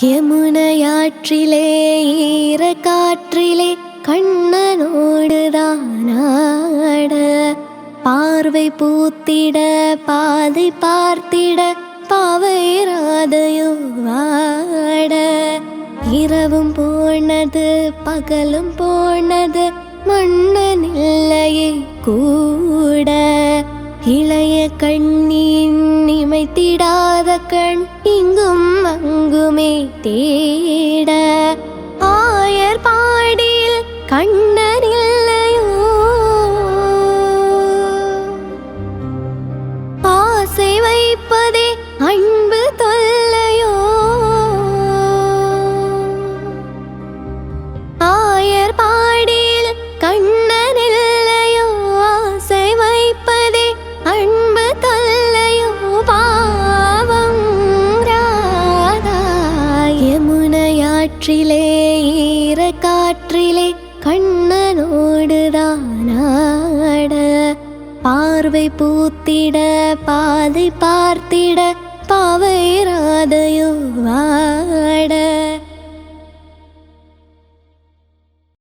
யமுனையாற்றிலே ஈரக்காற்றிலே கண்ணனோடுதானாட பார்வை பூத்திட பாதை பார்த்திட பாவைராதையோ வாட இரவும் போனது பகலும் போனது மன்னன் இல்லையே கூட இளைய கண்ணின் இமைத்திடாத கண் இங்கும் அங்குமே தேட ஆயர் பாடியில் கண்ணன் இல்லையோ ஆசை வைப்பதே அன்பு தொல்லையோ ஆயர் பாடியில் கண்ணன் இல்லையோ ஆசை வைப்பதே அன்பு தொல்லையோ பாவம் ராதா யமுனையாற்றிலே ஈரக்காற்றிலே கண்ணனோடுதானாட பார்வை பூத்திட பாதை பார்த்திட பாவைராதையோ